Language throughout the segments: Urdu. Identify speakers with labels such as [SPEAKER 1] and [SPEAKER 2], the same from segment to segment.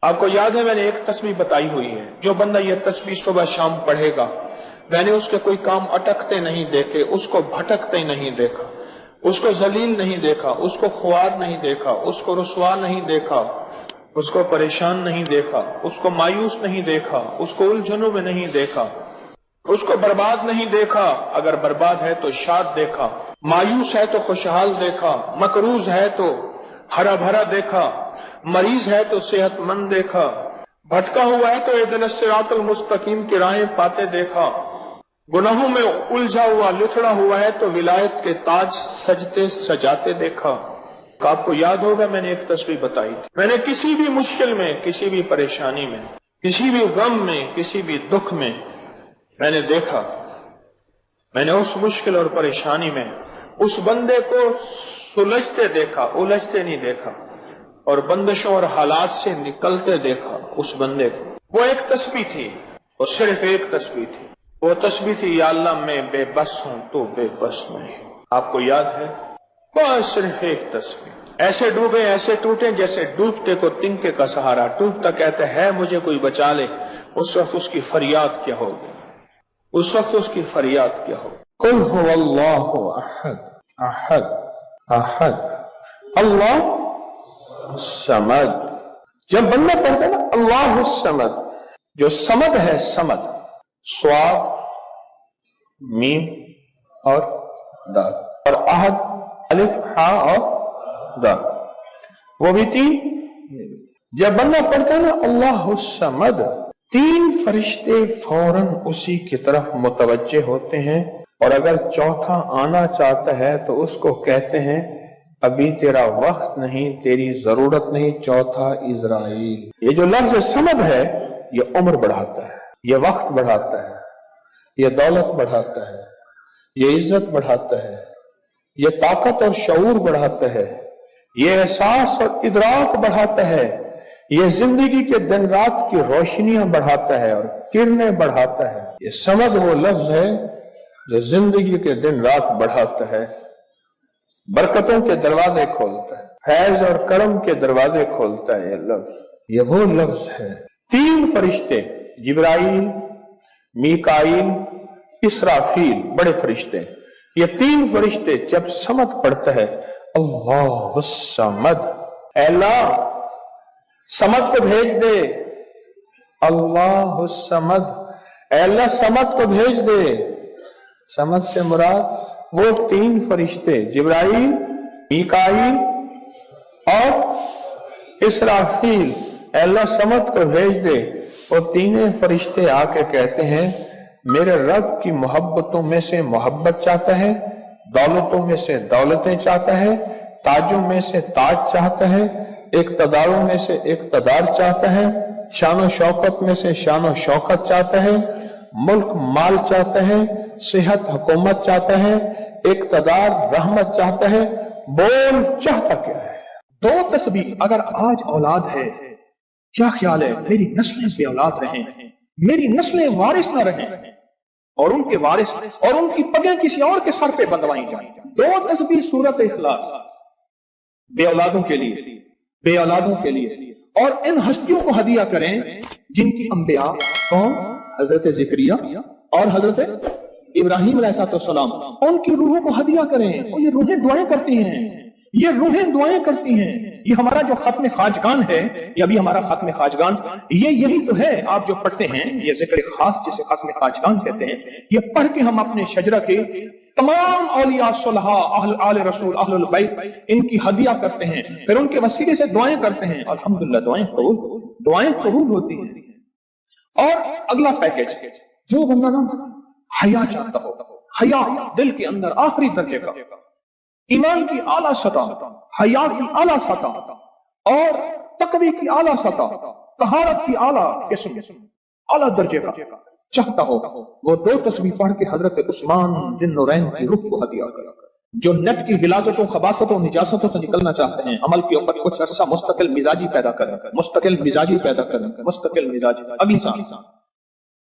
[SPEAKER 1] آپ کو یاد ہے میں نے ایک تسبیح بتائی ہوئی ہے، جو بندہ یہ تسبیح صبح شام پڑھے گا، میں نے اس کے کوئی کام اٹکتے نہیں دیکھے، اس کو بھٹکتے نہیں دیکھا، اس کو ذلیل نہیں دیکھا، اس کو خوار نہیں دیکھا، اس کو رسوا نہیں دیکھا، اس کو پریشان نہیں دیکھا، اس کو مایوس نہیں دیکھا، اس کو الجھنوں میں نہیں دیکھا، اس کو برباد نہیں دیکھا، اگر برباد ہے تو شاد دیکھا، مایوس ہے تو خوشحال دیکھا، مقروض ہے تو ہرا بھرا دیکھا، مریض ہے تو صحت مند دیکھا، بھٹکا ہوا ہے تو اہدنا الصراط المستقیم کی راہیں پاتے دیکھا، گناہوں میں الجھا ہوا لتھڑا ہوا ہے تو ولایت کے تاج سجتے سجاتے دیکھا۔ آپ کو یاد ہوگا میں نے ایک تسبیح بتائی تھی، میں نے کسی بھی مشکل میں، کسی بھی پریشانی میں، کسی بھی غم میں، کسی بھی دکھ میں میں نے دیکھا، میں نے اس مشکل اور پریشانی میں اس بندے کو سلجھتے دیکھا، الجھتے نہیں دیکھا، اور بندشوں اور حالات سے نکلتے دیکھا اس بندے کو۔ وہ ایک تسبیح تھی، وہ صرف ایک تسبیح تھی، وہ تسبیح تھی یا اللہ میں بے بس ہوں تو بے بس نہیں۔ آپ کو یاد ہے؟ بس صرف ایک تسبیح، ایسے ڈوبے ایسے ٹوٹے جیسے ڈوبتے کو تنکے کا سہارا، ٹوٹتا کہتے ہے مجھے کوئی بچا لے، اس وقت اس کی فریاد کیا ہوگی؟ اس وقت اس کی فریاد کیا ہو؟ قل هو اللہ احد احد احد اللہ الصمد۔ جب بندہ پڑھتا ہے نا اللہ الصمد، جو صمد ہے، صمد صاد میم اور دال، اور احد الف ہاء اور دال، وہ بھی تین۔ جب بندہ پڑھتا ہے نا اللہ الصمد، تین فرشتے فوراً اسی کی طرف متوجہ ہوتے ہیں، اور اگر چوتھا آنا چاہتا ہے تو اس کو کہتے ہیں ابھی تیرا وقت نہیں، تیری ضرورت نہیں، چوتھا اسرائیل۔ یہ جو لفظ صمد ہے یہ عمر بڑھاتا ہے، یہ وقت بڑھاتا ہے، یہ دولت بڑھاتا ہے، یہ عزت بڑھاتا ہے، یہ طاقت اور شعور بڑھاتا ہے، یہ احساس اور ادراک بڑھاتا ہے، یہ زندگی کے دن رات کی روشنیاں بڑھاتا ہے اور کرنیں بڑھاتا ہے۔ یہ صمد وہ لفظ ہے جو زندگی کے دن رات بڑھاتا ہے، برکتوں کے دروازے کھولتا ہے، فیض اور کرم کے دروازے کھولتا ہے۔ یہ لفظ، یہ وہ لفظ ہے۔ تین فرشتے، جبرائیل، میکائیل، اسرافیل، بڑے فرشتے، یہ تین فرشتے جب صمد پڑھتا ہے اللہ الصمد، اے اللہ صمد کو بھیج دے، اللہ الصمد، اے اللہ صمد کو بھیج دے۔ صمد سے مراد وہ تین فرشتے جبرائیل، میکائیل اور اسرافیل، اے اللہ صمد کو بھیج دے۔ وہ تینوں فرشتے آ کے کہتے ہیں میرے رب کی محبتوں میں سے محبت چاہتا ہے، دولتوں میں سے دولتیں چاہتا ہے، تاجوں میں سے تاج چاہتا ہے، اقتداروں میں سے اقتدار چاہتا ہے، شان و شوکت میں سے شان و شوکت چاہتا ہے، ملک مال چاہتا ہے، صحت حکومت چاہتا ہے، اقتدار رحمت چاہتا ہے۔ بول چاہتا کیا ہے؟
[SPEAKER 2] دو تسبیح اگر آج اولاد ہے، کیا خیال ہے میری نسلیں بے اولاد رہیں، میری نسلیں وارث نہ رہیں، اور ان کے وارث اور ان کی پگیں کسی اور کے سر پہ بندوائی جائیں۔ دو تسبیح سورۃ اخلاص، بے اولادوں کے لیے، بے اولادوں کے لیے، اور ان ہستیوں کو ہدیہ کریں جن کی انبیاء کون؟ حضرت زکریا اور حضرت ابراہیم علیہ السلام، ان کی روحوں کو ہدیہ کریں۔ اور یہ روحیں دعائیں کرتی ہیں، یہ روحیں دعائیں کرتی ہیں۔ یہ ہمارا جو ختم خواجگان ہے، یہ ابھی ہمارا ختم خواجگان، یہ یہی تو ہے آپ جو پڑھتے ہیں، یہ ذکر خاص جسے ختم خواجگان کہتے ہیں۔ یہ پڑھ کے ہم اپنے شجرہ کے تمام اولیاء صلحاء، اہل آل رسول، اہل البیت، ان کی ہدیہ کرتے ہیں، پھر ان کے وسیلے سے دعائیں کرتے ہیں۔ الحمدللہ دعائیں قبول ہوتی ہیں۔ اور اگلا پیکج، جو بندہ نا حیا چاہتا ہو، حیا دل کے اندر آخری درجے کا، ایمان کی اعلیٰ سطح، حیا کی اعلیٰ سطح، اور تقوی کی اعلیٰ سطح، طہارت کی اعلیٰ قسم، اعلیٰ درجے کا چاہتا ہو، وہ دو تسبیح پڑھ کے حضرت عثمان ذی النورین کی روح کو ہدیہ کرے۔ جو نیٹ کی غلاظتوں، خباثتوں، نجاستوں سے نکلنا چاہتے ہیں، عمل کے اوپر کچھ عرصہ مستقل مزاجی پیدا کریں، مستقل مزاجی پیدا کریں، مستقل مزاجی۔ اگلی سال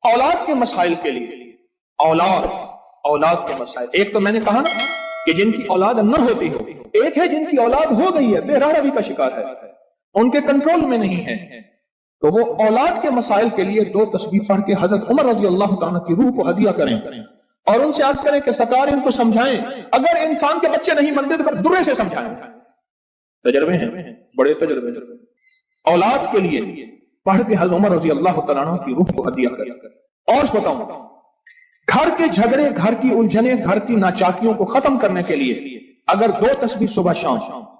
[SPEAKER 2] اولاد کے مسائل کے لیے، اولاد کے مسائل، ایک تو میں نے کہا نا کہ جن کی اولاد نہ ہوتی ہو، ایک ہے جن کی اولاد ہو گئی ہے، بے راہ روی کا شکار ہے، ان کے کنٹرول میں نہیں ہے، تو وہ اولاد کے مسائل کے لیے 2 تسبیح پڑھ کے حضرت عمر رضی اللہ تعالیٰ کی روح کو ہدیہ کریں اور ان سے عرض کریں کہ سرکار ان کو سمجھائیں، اگر انسان کے بچے نہیں بنتے تو پھر درے سے سمجھائیں۔ تجربے ہیں، بڑے تجربے۔ اولاد کے لیے پڑھ کے حضرت عمر رضی اللہ تعالیٰ کی روح کو ہدیہ کریں۔ اور بتاؤں، گھر کے جھگڑے، گھر کی الجھنیں، گھر کی ناچاکیوں کو ختم کرنے کے لیے اگر 2 تسبیح صبح شام،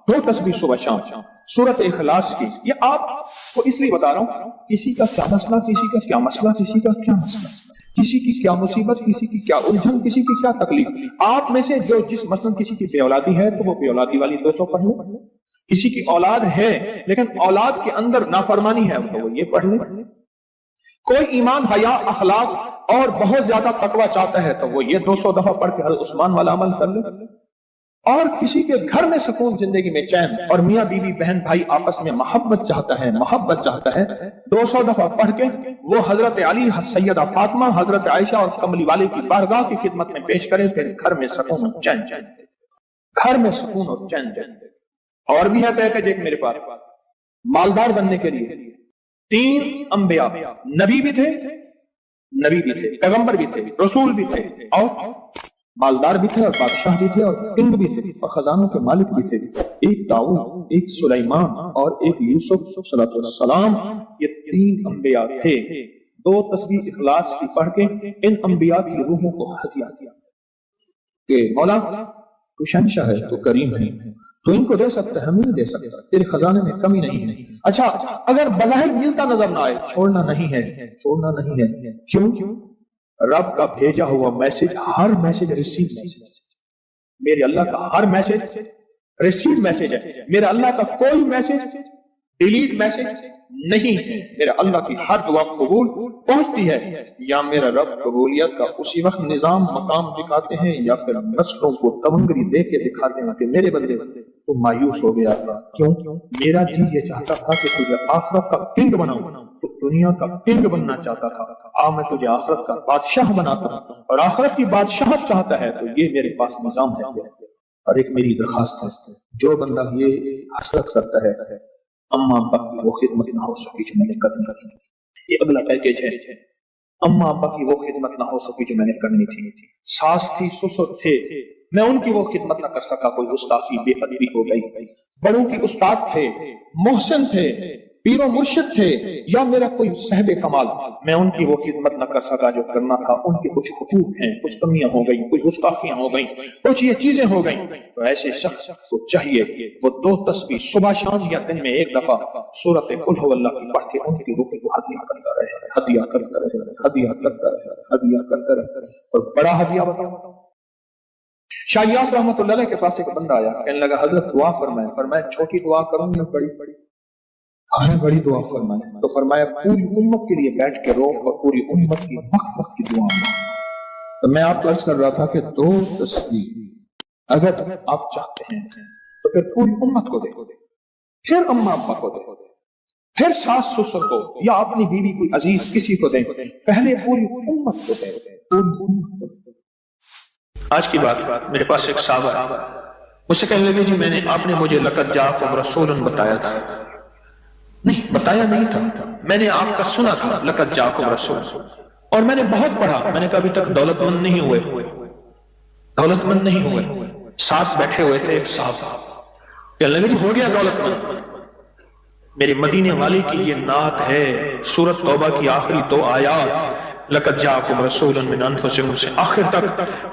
[SPEAKER 2] 2 تسبیح صبح شام سورۃ اخلاص کی، یہ آپ کو اس لیے بتا رہا ہوں، کسی کا کیا مسئلہ، کسی کا کیا مسئلہ، کسی کا کیا مسئلہ، کسی کی کیا مصیبت، کسی کی کیا الجھن، کسی کی کیا تکلیف، آپ میں سے جو جس مثلا کسی کی بے اولادی ہے تو وہ بے اولادی والی 200 پڑھ لے، کسی کی اولاد ہے لیکن اولاد کے اندر نافرمانی ہے تو وہ یہ پڑھ لے، کوئی ایمان، حیا، اخلاق اور بہت زیادہ تقوی چاہتا ہے تو وہ یہ 200 دفعہ پڑھ کے حضرت عثمان والا عمل کر لے، اور کسی کے گھر میں سکون، زندگی میں چین، اور میاں بیوی بہن بھائی آپس میں محبت چاہتا ہے، محبت چاہتا ہے، 200 دفعہ پڑھ کے وہ حضرت علی، سیدہ فاطمہ، حضرت عائشہ اور کملی والے کی بارگاہ کی خدمت میں پیش کرے، پھر گھر میں سکون اور چین، گھر میں سکون اور چین۔ اور بھی ہے پیکج ایک میرے پاس، مالدار بننے کے لیے 3 انبیاء، نبی بھی تھے، پیغمبر بھی تھے، رسول بھی تھے، اور مالدار بھی تھے، اور بادشاہ بھی تھے، اور کنگ بھی تھے، اور خزانوں کے مالک بھی تھے، ایک داؤد، ایک سلیمان اور ایک یوسف صلی اللہ علیہ وسلم، یہ 3 انبیاء تھے۔ 2 تسبیح اخلاص کی پڑھ کے ان انبیاء کی روحوں کو ہدیہ دیا کہ مولا تو شہنشاہ ہے، تو کریم ہے، تو ان کو دے سکتا ہے، ہم نہیں دے سکتا، تیرے خزانے میں کمی نہیں ہے۔ اچھا، اگر بظاہر ملتا نظر نہ آئے، چھوڑنا نہیں ہے، کیوں؟ رب کا بھیجا ہوا میسج، ہر میسج ریسیو میسج، میرے اللہ کا ہر میسج ریسیو میسج ہے، میرا اللہ کا کوئی میسج ڈیلیٹ میسج نہیں ہے، میرا اللہ کی ہر دعا قبول پہنچتی ہے، یا میرا رب قبولیت کا اسی وقت نظام مقام دکھاتے ہیں، یا پھر نسلوں کو تمنگری دے کے دکھاتے ہیں کہ میرے بندے تو مایوس ہو گیا تھا، کیوں؟ میرا جی یہ چاہتا تھا کہ تجھے آخرت کا کنگ بناؤں، تو دنیا کا کنگ بننا چاہتا تھا، میں تجھے آخرت کا بادشاہ بناتا ہوں، اور آخرت کی بادشاہت چاہتا ہے تو یہ میرے پاس نظام ہے۔ اور ایک میری درخواست ہے، جو بندہ یہ حسرت کرتا ہے اما ابا کی وہ خدمت نہ ہو سکی جو میں نے کرنی تھی، یہ اگلا پیکیج ہے، اما ابا کی وہ خدمت نہ ہو سکی جو میں نے کرنی تھی، ساس تھی، سسر تھے، میں ان کی وہ خدمت نہ کر سکا، کوئی گستاخی، بے ادبی ہو گئی، بڑوں کی استاد تھے، محسن تھے، پیر و مرشد تھے، یا میرا کوئی صاحب کمال، میں ان کی وہ خدمت نہ کر سکا جو کرنا تھا، ان کے کچھ حقوق ہیں، کچھ کمیاں ہو گئی، کچھ گستاخیاں ہو گئی، کچھ یہ چیزیں ہو گئی، تو ایسے شخص کو چاہیے وہ 2 تسبیح صبح شام یا دن میں 1 دفعہ سورۃ قل هو اللہ کی پڑھ کے ان کی روح کو ہدیہ کرتا رہے، ہدیہ کرتا رہے، ہدیہ کرتا رہے، ہدیہ کرتا رہے۔ اور بڑا ہدیہ بتاؤ، شاہ یاس رحمۃ اللہ علیہ کے پاس ایک بندہ آیا، کہنے لگا حضرت دعا فرمائیں، فرمایا چھوٹی دعا کروں یا بڑی؟ بڑی دعا فرمائیں، تو فرمایا پوری امت کے لیے بیٹھ کے رو اور پوری امت کی مغفرت کی دعا مانگو۔ تو میں آپ کو عرض کر رہا تھا کہ 2 تسبیح اگر آپ چاہتے ہیں تو پھر پوری امت کو دے، پھر اما ابا کو دے، پھر ساس سسر کو، یا اپنی بیوی کوئی عزیز کسی کو دیں، پہلے پوری امت کو دے، پوری امت کو دے۔
[SPEAKER 1] آج کی بات، میرے پاس ایک صحابہ مجھ سے کہنے لگے جی آپ نے مجھے لقد جاءکم رسول بتایا تھا، نہیں بتایا نہیں تھا، میں نے آپ کا سنا تھا لقد جاءکم رسول، اور میں نے بہت پڑھا، میں نے کہا ابھی تک دولت مند نہیں ہوئے، ساتھ بیٹھے ہوئے تھے ایک صاحب، کہنے لگے جی ہو گیا دولت مند۔ میرے مدینے والے کی یہ نعت ہے، سورۃ توبہ کی آخری 2 آیات، لقد جاءکم رسول من انفسکم سے آخر تک،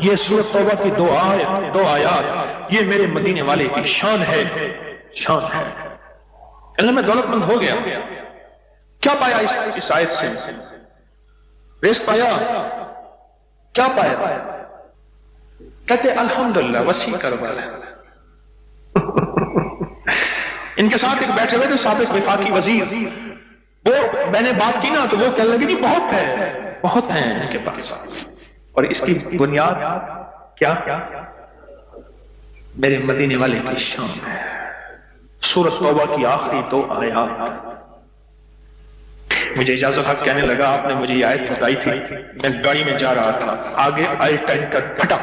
[SPEAKER 1] یہ سورۃ توبہ کی 2 آیات، یہ میرے مدینے والے کی شان ہے، شان ہے۔ اللہ میں دولت مند ہو گیا، کیا پایا اس آیت سے؟ رزق پایا، کیا پایا؟ کہتے الحمدللہ وسیع کاروبار ہے۔ ان کے ساتھ ایک بیٹھے ہوئے تھے سابق وفاقی وزیر، وہ میں نے بات کی نا تو وہ کہنے لگے جی بہت ہیں ان کے پاس، اور اس کی بنیاد کیا؟ میرے مدینے والے کی شان ہے، سورۃ توبہ کی آخری 2 آیات۔ مجھے اجازت حق کہنے لگا آپ نے مجھے یہ آیت بتائی تھی، میں گاڑی میں جا رہا تھا، آگے آئی ٹینکر پھٹا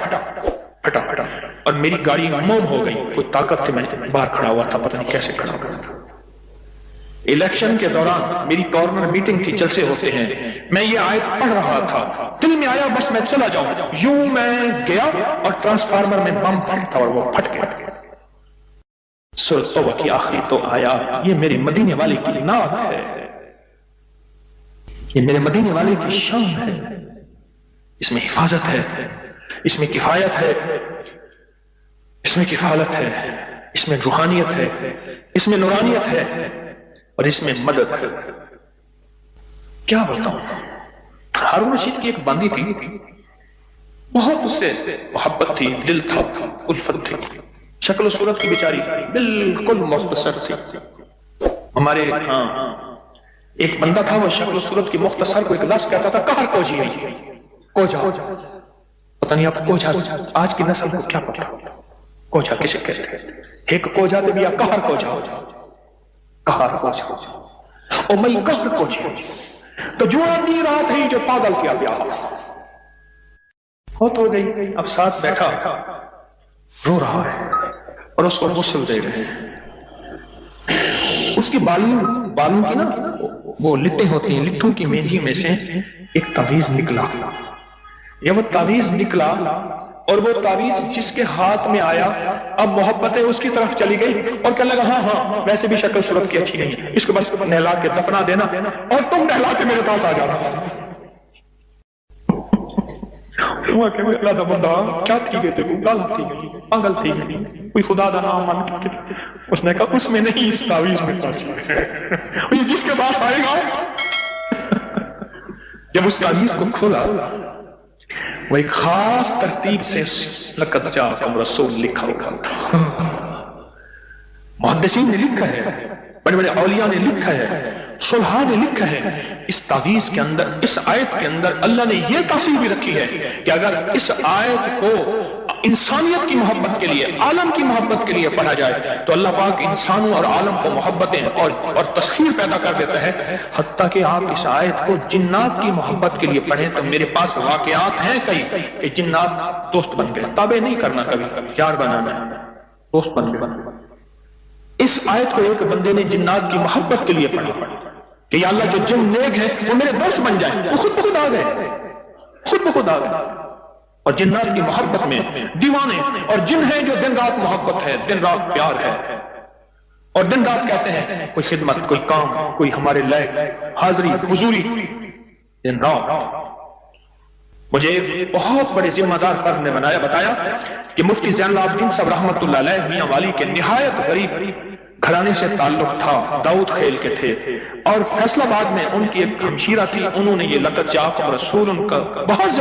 [SPEAKER 1] اور میری گاڑی موم ہو گئی، کوئی طاقت تھی، میں باہر کھڑا ہوا تھا، پتہ نہیں کیسے کھڑا ہوا تھا،
[SPEAKER 2] الیکشن کے دوران میری کارنر میٹنگ تھی، جلسے ہوتے ہیں، میں یہ آیت پڑھ رہا تھا، دل میں آیا بس میں چلا جاؤں، یوں میں گیا اور ٹرانسفارمر میں بم پھٹ تھا اور وہ پھٹ گیا۔ سورۃ توبہ کی آخری تو آیا، یہ میرے مدینے والے کی نعت ہے، یہ میرے مدینے والے کی شان ہے، اس میں حفاظت ہے، اس میں کفایت ہے، اس میں کفالت ہے، اس میں روحانیت ہے، اس میں نورانیت ہے، اور اس میں مدد ہے۔ کیا بتاؤں، ہارون رشید کی ایک باندی تھی، بہت اس سے محبت تھی، دل تھا، الفت تھی، شکل و صورت کی بیچاری بالکل مختصر تھی۔ ہمارے ہاں ایک بندہ تھا، وہ شکل و صورت کی مختصر کو ایک لفظ کہتا تھا کہر کوجی، کوجا، پتہ نہیں آپ کوجا آج کی نسل کو کیا پتا کوجا کسے کہتے ہیں؟ ایک کوجا تو بھی کہر کوجا، کہر کوجا، او میں کہر کوجا تو جو آدمی رات ہے جو پاگل کیا پیا فوت ہو گئی، اب ساتھ بیٹھا رو رہا ہے اور اس کو غسل دے رہے ہیں، اس کی بالوں کی نا وہ لٹیں ہوتی ہیں، لٹوں کی مینجی میں سے ایک تعویذ نکلا، یہ وہ تعویذ نکلا اور وہ تعویذ جس کے ہاتھ میں آیا اب محبتیں اس کی طرف چلی گئی اور کہنے لگا ہاں ویسے بھی شکل صورت کی اچھی نہیں ہے، اس کو بس نہلا کے دفنا دینا اور تم نہلا کے میرے پاس آ جانا۔ بندہ کیا تھی گئے تھے، گالا تھی گئی، پاگل تھی گئی، کوئی خدا دا نام مان کے، اس نے کہا اس میں نہیں، اس تعویذ میں یہ جس کے پاس آئے گا۔ جب اس تعویذ کو کھولا وہ ایک خاص ترتیب سے لقد جاءکم رسول لکھا ہوا تھا، محدثین نے لکھا ہے، بڑے بڑے اولیاء نے لکھا ہے، صلحاء نے لکھا ہے، اس تعویذ کے اندر، اس آیت کے اندر اللہ نے یہ تاثیر بھی رکھی ہے کہ اگر اس آیت کو انسانیت کی محبت کے لیے، عالم کی محبت کے لیے پڑھا جائے تو اللہ پاک انسانوں اور عالم کو محبتیں اور تسخیر پیدا کر دیتا ہے، حتیٰ کہ آپ اس آیت کو جنات کی محبت کے لیے پڑھیں تو میرے پاس واقعات ہیں کئی کہ جنات دوست بن گئے، تابع نہیں کرنا، کبھی یار بنانا ہے، دوست بن گئے۔ اس آیت کو ایک بندے نے جنات کی محبت کے لیے پڑھا کہ یا اللہ جو جن نیک ہیں وہ میرے دوست بن جائیں، وہ خود بخود آ گئے، خود بخود آ گئے، اور جنات کی محبت میں دیوانے اور جن ہیں جو دن رات محبت ہے، دن رات پیار ہے، اور دن رات کہتے ہیں کوئی خدمت، کوئی کام، کوئی ہمارے لائق حاضری حضوری، دن رات۔ مجھے ایک بہت بڑے ذمہ دار فرد نے بتایا کہ مفتی زین العابدین صاحب رحمت اللہ علیہ میاں والی کے نہایت غریب گھرانے سے تعلق تھا، داؤد خیل کے تھے، اور فیصل آباد میں ان کی ایک ہمشیرہ تھی، انہوں نے یہ لقد جاءکم رسول ان کا بہت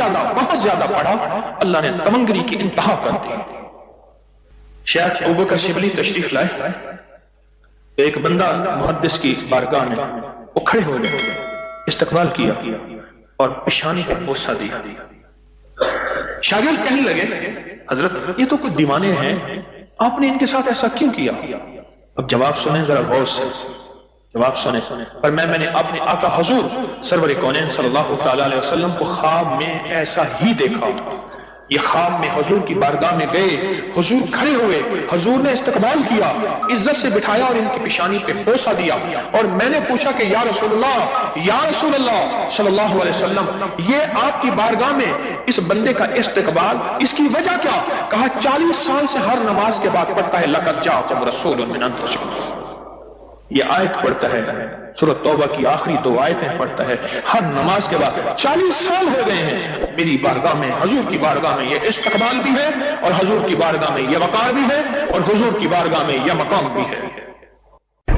[SPEAKER 2] زیادہ پڑھا، اللہ نے تمنگری کی انتہا کر دی۔ شیخ ابوبکر شبلی تشریف لائے، ایک بندہ محدث کی بارگاہ میں وہ کھڑے ہو گئے، استقبال کیا اور پیشانی پر بوسہ دیا۔ شاگرد کہنے لگے حضرت یہ تو کچھ دیوانے ہیں، آپ نے ان کے ساتھ ایسا کیوں کیا؟ اب جواب سنیں ذرا غور سے، جواب سنیں۔ پر میں نے اپنے آقا حضور سرور کونین صلی اللہ تعالی علیہ وسلم کو خواب میں ایسا ہی دیکھا، یہ خواب میں حضور کی بارگاہ میں گئے، حضور کھڑے ہوئے، حضور نے استقبال کیا، عزت سے بٹھایا اور ان کی پیشانی پہ بوسہ دیا، اور میں نے پوچھا کہ یا رسول اللہ صلی اللہ علیہ وسلم، یہ آپ کی بارگاہ میں اس بندے کا استقبال، اس کی وجہ کیا؟ کہا 40 سال سے ہر نماز کے بعد پڑھتا ہے لقد جاءکم رسول من انفسکم، یہ آیت پڑھتا ہے، سورۃ توبہ کی آخری 2 آیتیں پڑھتا ہے ہر نماز کے بعد، 40 سال ہو گئے ہیں میری بارگاہ میں، حضور کی بارگاہ میں یہ استقبال بھی ہے، اور حضور کی بارگاہ میں یہ وقار بھی ہے، اور حضور کی بارگاہ میں یہ مقام بھی ہے۔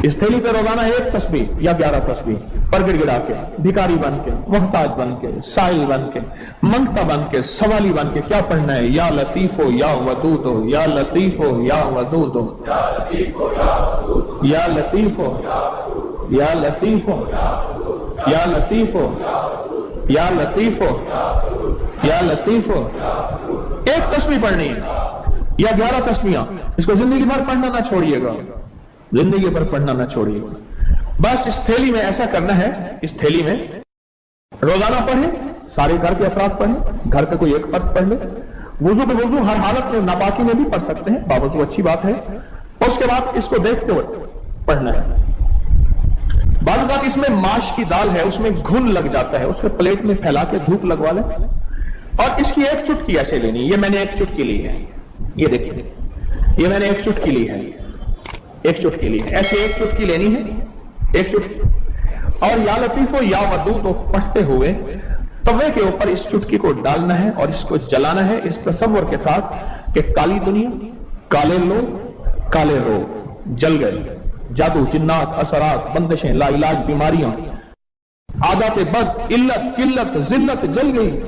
[SPEAKER 3] اس تھیلی پہ روزانہ 1 تسبیح یا 11 تسبیح پر گڑ گڑا کے، بھکاری بن کے، محتاج بن کے، سائل بن کے، منگتا بن کے، سوالی بن کے کیا پڑھنا ہے؟ یا لطیف ہو یا ودود ہو، یا لطیف ہو یا ودود ہو، یا لطیف ہو یا لطیف ہو، یا لطیف ہو یا لطیف ہو یا لطیف ہو یا لطیف ہو، 1 تسبیح پڑھنی ہے یا 11 تسبیحاں، اس کو زندگی بھر پڑھنا نہ چھوڑیے گا، زندگی پر پڑھنا نہ چھوڑیے گا۔ بس اس تھیلی میں ایسا کرنا ہے، اس تھیلی میں روزانہ پڑھیں، سارے گھر کے افراد پڑھیں، گھر کا کوئی ایک فرد پڑھ لے، وضو بے وضو ہر حالت میں ناپاکی میں بھی پڑھ سکتے ہیں، باوضو اچھی بات ہے، اور اس کے بعد اس کو دیکھتے ہوئے پڑھنا ہے۔ بعض اوقات اس میں ماش کی دال ہے، اس میں گھن لگ جاتا ہے، اس میں پلیٹ میں پھیلا کے دھوپ لگوا لیں اور اس کی ایک چٹکی ایسے لینی. یہ میں نے ایک چٹکی لی ہے، یہ دیکھیں، یہ میں نے ایک چٹکی لی ہے، ایک چٹکی لی ہے، ایسے ایک چٹکی لینی ہے، ایک چٹکی، اور یا لطیف و یا ودود پڑھتے ہوئے توے کے اوپر اس چٹکی کو ڈالنا ہے اور اس کو جلانا ہے اس تصور کے ساتھ کہ کالی دنیا، کالے لوگ، کالے روگ جل گئے، جادو، جنات، اثرات، بندشیں، لا علاج بیماریاں، عادات بد، علت، قلت، ذلت جل گئی.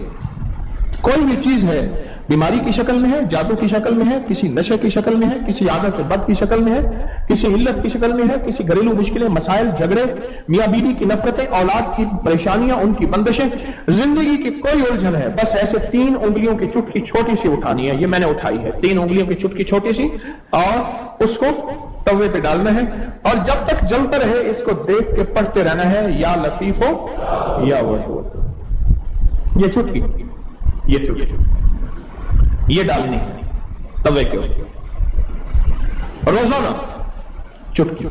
[SPEAKER 3] کوئی بھی چیز ہے بیماری کی شکل میں ہے، جادو کی شکل میں ہے، کسی نشے کی شکل میں ہے، کسی عادت بد کی شکل میں ہے، کسی علت کی شکل میں ہے، کسی گھریلو مشکلیں، مسائل، جھگڑے، میاں بیوی کی نفرتیں، اولاد کی پریشانیاں، ان کی بندشیں، زندگی کی کوئی الجھن ہے، بس ایسے 3 انگلیوں کی چٹکی چھوٹی سی اٹھانی ہے. یہ میں نے اٹھائی ہے، 3 انگلیوں کی چٹکی چھوٹی سی، اور اس کو توے پہ ڈالنا ہے اور جب تک جلتا رہے اس کو دیکھ کے پڑھتے رہنا ہے یا لطیف ہو یا ودود. یہ چٹکی، یہ چٹکی یہ ڈالنی ہے توے کے اوپر روزانہ چٹکی.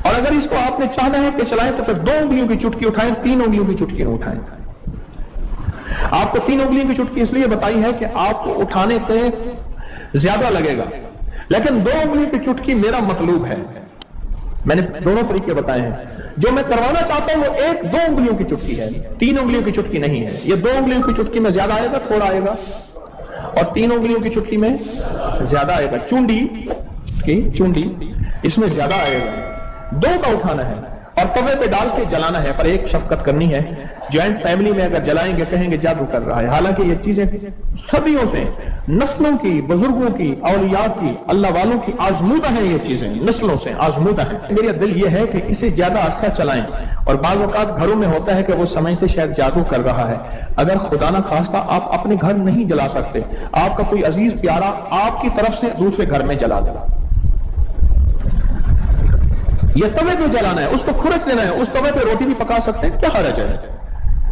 [SPEAKER 3] اور اگر اس کو آپ نے چاہنا ہے کہ چلائیں تو پھر 2 انگلیوں کی چٹکی اٹھائیں، 3 انگلیوں کی چٹکی نہ اٹھائیں. آپ کو 3 انگلیوں کی چٹکی اس لیے بتائی ہے کہ آپ کو اٹھانے پہ زیادہ لگے گا، لیکن 2 انگلیوں کی چٹکی میرا مطلوب ہے. میں نے دونوں طریقے بتائے ہیں. جو میں کروانا چاہتا ہوں وہ 1-2 انگلیوں کی چٹکی ہے، 3 انگلیوں کی چٹکی نہیں ہے. یہ 2 انگلیوں کی چٹکی میں زیادہ آئے گا، تھوڑا آئے گا، اور 3 انگلیوں کی چٹکی میں زیادہ آئے گا. چونڈی اس میں زیادہ آئے گا. 2 کا اٹھانا ہے اور توے پہ ڈال کے جلانا ہے. پر ایک شفقت کرنی ہے، جوائنٹ فیملی میں اگر جلائیں گے کہیں گے جادو کر رہا ہے. حالانکہ یہ چیزیں صدیوں سے نسلوں کی، بزرگوں کی، اولیاء کی، اللہ والوں کی آزمودہ ہیں. یہ چیزیں نسلوں سے آزمودہ ہیں. میرا دل یہ ہے کہ اسے زیادہ عرصہ چلائیں. اور بعض اوقات گھروں میں ہوتا ہے کہ وہ سمجھتے شاید جادو کر رہا ہے. اگر خدا نہ خواستہ آپ اپنے گھر نہیں جلا سکتے، آپ کا کوئی عزیز پیارا آپ کی طرف سے دوسرے گھر میں جلا دے. یہ توے پہ جلانا ہے، اس کو کھرچ لینا ہے. اس توے پہ روٹی بھی پکا سکتے ہیں، کیا حرج ہے؟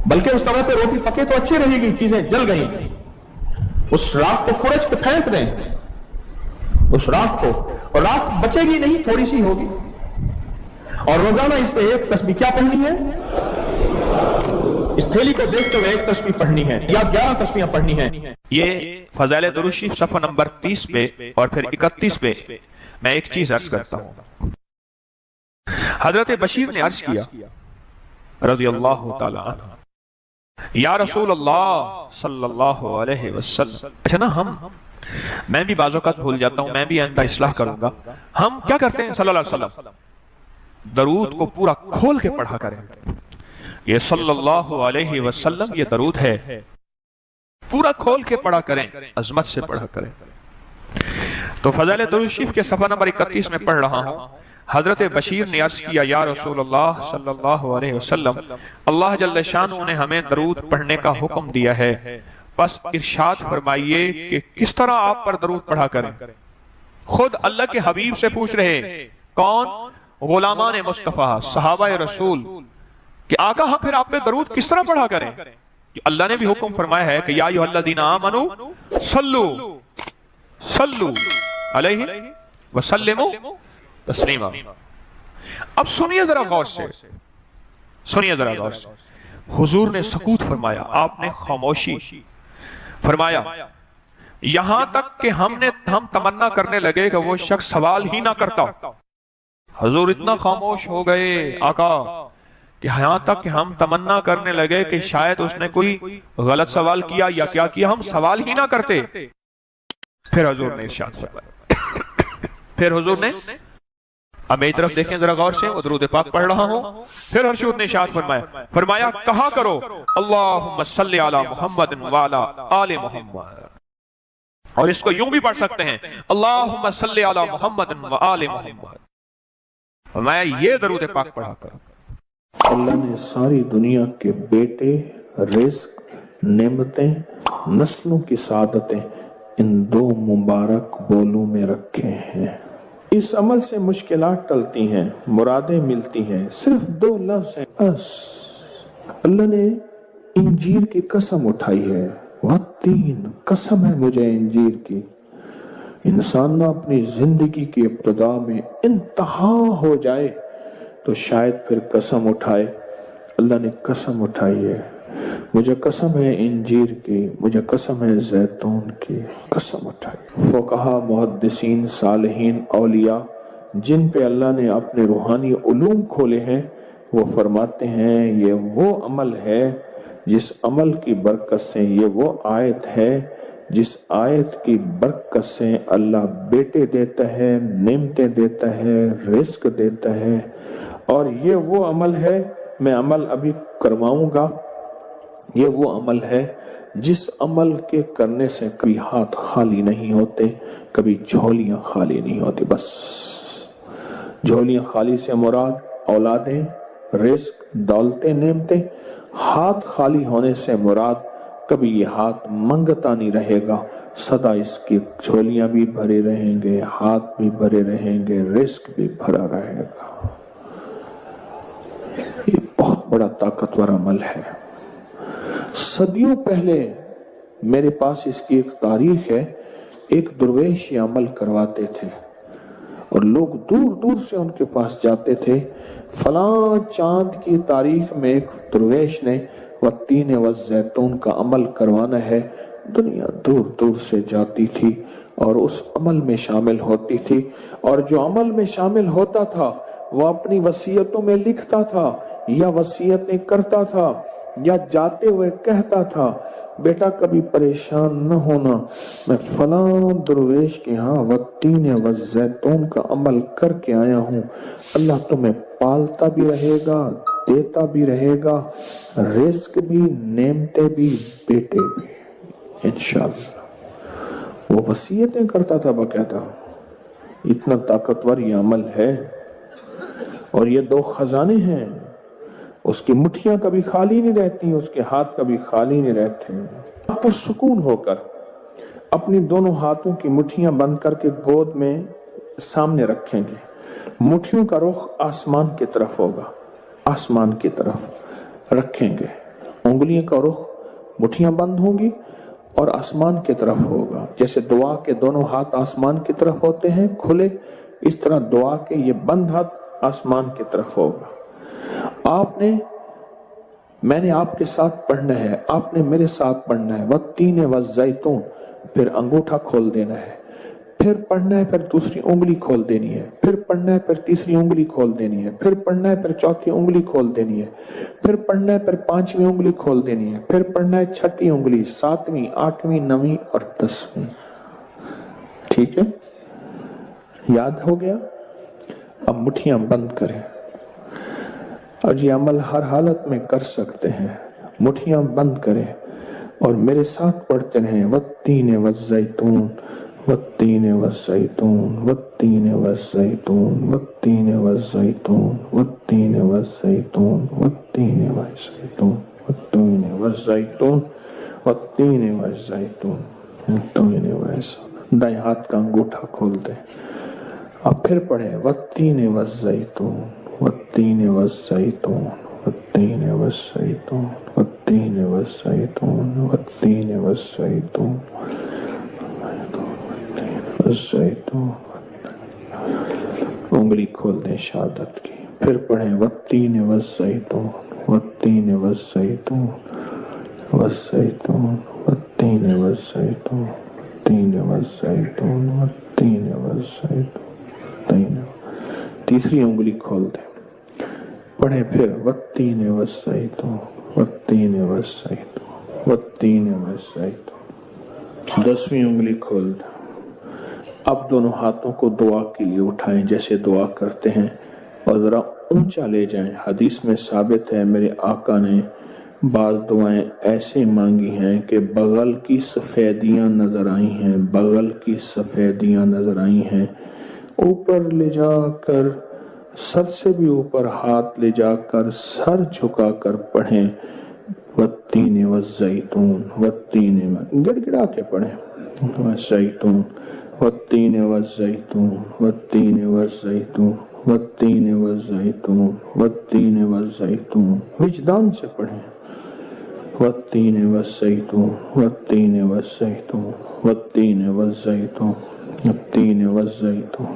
[SPEAKER 3] بلکہ اس توے پہ روٹی پکے تو اچھی رہے گی. چیزیں جل گئی، اس راکھ کو کھرچ کے پھینک دیں، اس راکھ کو، اور راکھ بچے گی نہیں، تھوڑی سی ہوگی. اور روزانہ اس پہ 1 تسبیح کیا پڑھنی ہے؟ اس تھیلی کو دیکھتے ہوئے 1 تسبیح پڑھنی ہے یا 11 تسبیحاں پڑھنی ہیں.
[SPEAKER 2] یہ فضائل درود شریف صفحہ نمبر 30 پہ اور پھر 31 پہ میں ایک چیز عرض کرتا ہوں. حضرت بشیر نے عرض کیا رضی اللہ تعالی عنہ، یا رسول اللہ صلی اللہ علیہ وسلم. اچھا نا، میں بھی بعض اوقات بھول جاتا ہوں، میں بھی آئندہ اصلاح کروں گا. ہم کیا کرتے ہیں؟ صلی اللہ علیہ وسلم درود کو پورا کھول کے پڑھا کریں. یہ صلی اللہ علیہ وسلم یہ درود ہے، پورا کھول کے پڑھا کریں، عظمت سے پڑھا کریں. تو فضائل درود شریف کے صفحہ نمبر 31 میں پڑھ رہا ہوں. حضرت بشیر نے عرض کیا، یا رسول اللہ صلی اللہ علیہ وسلم، اللہ جل شانہ نے ہمیں درود پڑھنے کا حکم دیا ہے، پس ارشاد فرمائیے کہ کس طرح آپ پر درود پڑھا کریں. خود اللہ کے حبیب سے پوچھ رہے. کون؟ غلامان مصطفیٰ، صحابہ رسول، کہ آقا ہم پھر آپ پہ درود کس طرح پڑھا کریں؟ کہ اللہ نے بھی حکم فرمایا ہے کہ یا ایھا الذین آمنوا صلوا علیہ وسلموا تسلیما. اب سنیے ذرا غور سے، سنیے ذرا غور سے. حضور نے سکوت فرمایا، آپ نے خاموشی فرمایا، یہاں تک کہ ہم تمنا کرنے لگے کہ وہ شخص سوال ہی نہ کرتا. حضور اتنا خاموش ہو گئے آقا کہ یہاں تک کہ ہم تمنا کرنے لگے کہ شاید اس نے کوئی غلط سوال کیا یا کیا کیا، ہم سوال ہی نہ کرتے. پھر حضور نے ارشاد فرمایا، پھر حضور نے، اب میری طرف دیکھیں ذرا غور سے، درود پاک پڑھ رہا ہوں. پھر حضور نے ارشاد فرمایا کہا کرو اللہم صلی علی محمد وعلی آل محمد. اور اس کو یوں بھی پڑھ سکتے ہیں اللہم صلی علی محمد وآل محمد. فرمایا یہ درود پاک پڑھا کرو.
[SPEAKER 4] اللہ نے ساری دنیا کے بیٹے، رزق، نعمتیں، نسلوں کی سعادتیں ان 2 مبارک بولوں میں رکھے ہیں. اس عمل سے مشکلات ٹلتی ہیں، مرادیں ملتی ہیں. صرف 2 لفظ ہیں بس. اللہ نے انجیر کی قسم اٹھائی ہے، والتین، قسم ہے مجھے انجیر کی. انسان نہ اپنی زندگی کی ابتدا میں انتہا ہو جائے تو شاید پھر قسم اٹھائے. اللہ نے قسم اٹھائی ہے, مجھے قسم ہے انجیر کی, مجھے قسم ہے زیتون کی, قسم اٹھائی. فقہا, محدثین, صالحین, اولیاء جن پہ اللہ نے اپنے روحانی علوم کھولے ہیں, وہ فرماتے ہیں یہ وہ عمل ہے جس عمل کی برکت سے, یہ وہ آیت ہے جس آیت کی برکت سے اللہ بیٹے دیتا ہے, نعمتیں دیتا ہے, رزق دیتا ہے. اور یہ وہ عمل ہے, میں عمل ابھی کرواؤں گا, یہ وہ عمل ہے جس عمل کے کرنے سے کبھی ہاتھ خالی نہیں ہوتے, کبھی جھولیاں خالی نہیں ہوتی. بس جھولیاں خالی سے مراد اولادیں, رزق, دولتیں, نعمتیں. ہاتھ خالی ہونے سے مراد کبھی یہ ہاتھ منگتا نہیں رہے گا, سدا اس کی جھولیاں بھی بھرے رہیں گے, ہاتھ بھی بھرے رہیں گے, رزق بھی بھرا رہے گا. یہ بہت بڑا طاقتور عمل ہے. صدیوں پہلے میرے پاس اس کی ایک تاریخ ہے. ایک درویش یہ عمل کرواتے تھے اور لوگ دور دور سے ان کے پاس جاتے تھے. فلاں چاند کی تاریخ میں ایک درویش نے والتین والزیتون کا عمل کروانا ہے. دنیا دور دور سے جاتی تھی اور اس عمل میں شامل ہوتی تھی, اور جو عمل میں شامل ہوتا تھا وہ اپنی وصیتوں میں لکھتا تھا یا وصیتیں کرتا تھا یا جاتے ہوئے کہتا تھا, بیٹا کبھی پریشان نہ ہونا, میں فلاں درویش کے ہاں والتین والزیتون کا عمل کر کے آیا ہوں, اللہ تمہیں پالتا بھی رہے گا, دیتا بھی رہے گا, رزق بھی, نعمتیں بھی, بیٹے بھی, انشاءاللہ. وہ وصیتیں کرتا تھا باقاعدہ. اتنا طاقتور یہ عمل ہے. اور یہ دو خزانے ہیں, اس کی مٹھیاں کبھی خالی نہیں رہتی, اس کے ہاتھ کبھی خالی نہیں رہتے. پر سکون ہو کر اپنی دونوں ہاتھوں کی مٹھیاں بند کر کے گود میں سامنے رکھیں گے. مٹھیوں کا رخ آسمان کی طرف ہوگا, آسمان کی طرف رکھیں گے. انگلیوں کا رخ, مٹھیاں بند ہوں گی اور آسمان کی طرف ہوگا. جیسے دعا کے دونوں ہاتھ آسمان کی طرف ہوتے ہیں کھلے, اس طرح دعا کے یہ بند ہاتھ آسمان کی طرف ہوگا. میں نے آپ کے ساتھ پڑھنا ہے, آپ نے میرے ساتھ پڑھنا ہے. والتین والزیتون, پھر انگوٹھا کھول دینا ہے, پھر پڑھنا ہے, پھر دوسری انگلی کھول دینی ہے, پھر پڑھنا ہے, پھر تیسری انگلی کھول دینی ہے, پھر پڑھنا ہے, پھر چوتھی انگلی کھول دینی ہے, پھر پڑھنا ہے, پھر پانچویں انگلی کھول دینی ہے, پھر پڑھنا ہے چھٹی انگلی, ساتویں, آٹھویں, نویں اور 10ویں. ٹھیک ہے, یاد ہو گیا؟ اب مٹھیاں بند کریں اور یہ عمل ہر حالت میں کر سکتے ہیں. مٹھیاں بند کریں اور میرے ساتھ پڑھتے رہیں. والتین والزیتون, والتین والزیتون, والتین والزیتون, والتین والزیتون, والتین والزیتون, والتین والزیتون, والتین والزیتون, والتین والزیتون, والتین والزیتون. دائیں ہاتھ کا انگوٹھا کھول دیں. اب پھر پڑھیں والتین والزیتون, والتین والزیتون, والتین والزیتون, والتین والزیتون, والتین والزیتون, والزیتون. انگلی کھول دیں شہادت کی. پھر پڑھیں والتین والزیتون, والتین والزیتون, والزیتون, والتین والزیتون, والتین والزیتون, والتین والزیتون. تیسری انگلی کھول دیں. پڑھیں پھر والتین والزیتون, والتین والزیتون, والتین والزیتون. 10ویں انگلی کھول دیں. اب دونوں ہاتھوں کو دعا کے لیے اٹھائیں جیسے دعا کرتے ہیں اور ذرا اونچا لے جائیں. حدیث میں ثابت ہے میرے آقا نے بعض دعائیں ایسے مانگی ہیں کہ بغل کی سفیدیاں نظر آئی ہیں, بغل کی سفیدیاں نظر آئی ہیں. اوپر لے جا کر, سر سے بھی اوپر ہاتھ لے جا کر, سر جھکا کر پڑھیں والتین والزیتون, والتین, گڑ گڑا کے پڑھیں والزیتون, والتین والزیتون, والتین والزیتون, والتین والزیتون, والتین والزیتون. وجدان سے پڑھیں والتین والزیتون, والتین والزیتون, والتین والزیتون, والتین والزیتون.